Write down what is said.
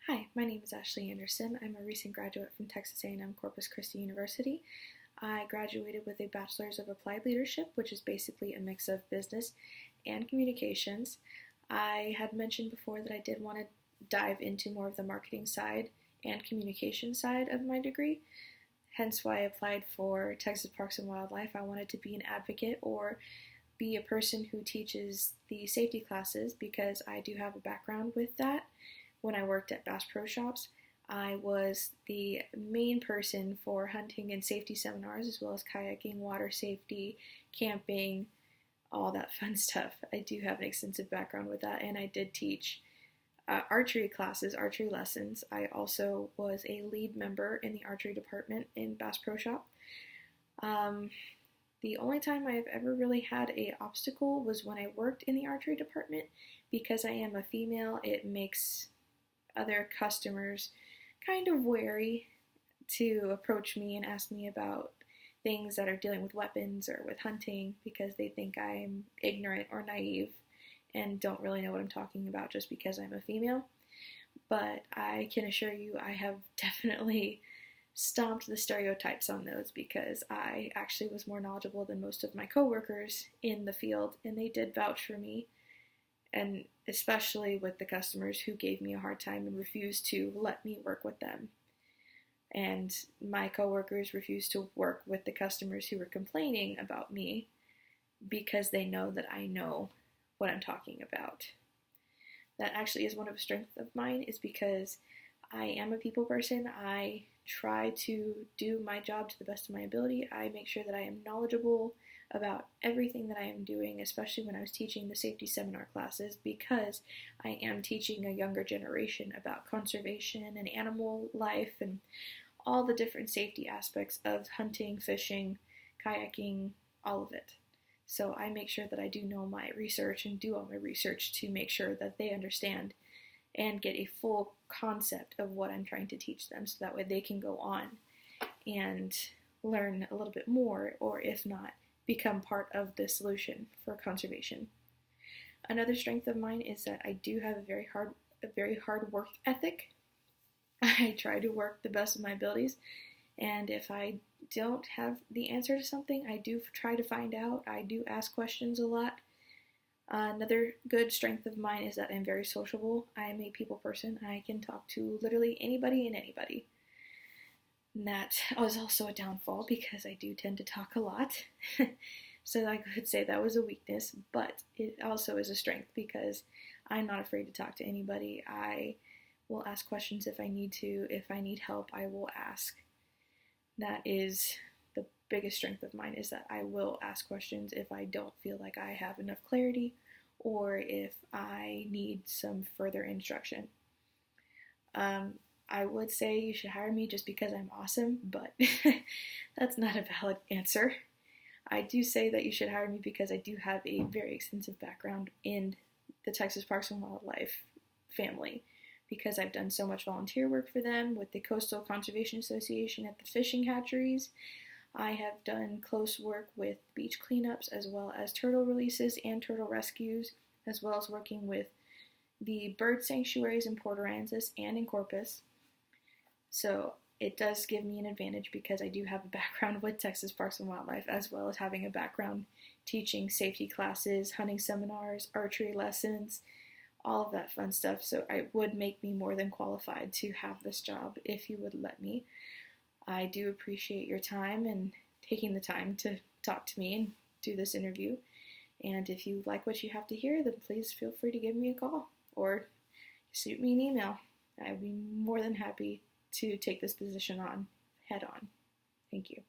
Hi, my name is Ashley Anderson. I'm a recent graduate from Texas A&M Corpus Christi University. I graduated with a Bachelor's of Applied Leadership, which is basically a mix of business and communications. I had mentioned before that I did want to dive into more of the marketing side and communication side of my degree, hence why I applied for Texas Parks and Wildlife. I wanted to be an advocate or be a person who teaches the safety classes because I do have a background with that. When I worked at Bass Pro Shops, I was the main person for hunting and safety seminars, as well as kayaking, water safety, camping, all that fun stuff. I do have an extensive background with that, and I did teach archery classes, archery lessons. I also was a lead member in the archery department in Bass Pro Shop. The only time I've ever really had an obstacle was when I worked in the archery department. Because I am a female, it makes other customers kind of wary to approach me and ask me about things that are dealing with weapons or with hunting because they think I'm ignorant or naive and don't really know what I'm talking about just because I'm a female. But I can assure you I have definitely stomped the stereotypes on those because I actually was more knowledgeable than most of my coworkers in the field, and they did vouch for me. And especially with the customers who gave me a hard time and refused to let me work with them. And my coworkers refused to work with the customers who were complaining about me because they know that I know what I'm talking about. That actually is one of the strengths of mine, is because I am a people person. I try to do my job to the best of my ability. I make sure that I am knowledgeable about everything that I am doing, especially when I was teaching the safety seminar classes, because I am teaching a younger generation about conservation and animal life and all the different safety aspects of hunting, fishing, kayaking, all of it. So I make sure that I do know my research and do all my research to make sure that they understand and get a full concept of what I'm trying to teach them, so that way they can go on and learn a little bit more, or if not, become part of the solution for conservation. Another strength of mine is that I do have a very hard work ethic. I try to work the best of my abilities, and if I don't have the answer to something, I do try to find out. I do ask questions a lot. Another good strength of mine is that I'm very sociable. I am a people person. I can talk to literally anybody and anybody. And that was also a downfall because I do tend to talk a lot. So I could say that was a weakness, but it also is a strength because I'm not afraid to talk to anybody. I will ask questions if I need to. If I need help, I will ask. That is the biggest strength of mine, is that I will ask questions if I don't feel like I have enough clarity or if I need some further instruction. I would say you should hire me just because I'm awesome, but that's not a valid answer. I do say that you should hire me because I do have a very extensive background in the Texas Parks and Wildlife family, because I've done so much volunteer work for them with the Coastal Conservation Association at the fishing hatcheries. I have done close work with beach cleanups as well as turtle releases and turtle rescues, as well as working with the bird sanctuaries in Port Aransas and in Corpus. So it does give me an advantage because I do have a background with Texas Parks and Wildlife, as well as having a background teaching safety classes, hunting seminars, archery lessons, all of that fun stuff. So it would make me more than qualified to have this job if you would let me. I do appreciate your time and taking the time to talk to me and do this interview. And if you like what you have to hear, then please feel free to give me a call or shoot me an email. I'd be more than happy to take this position on head on. Thank you.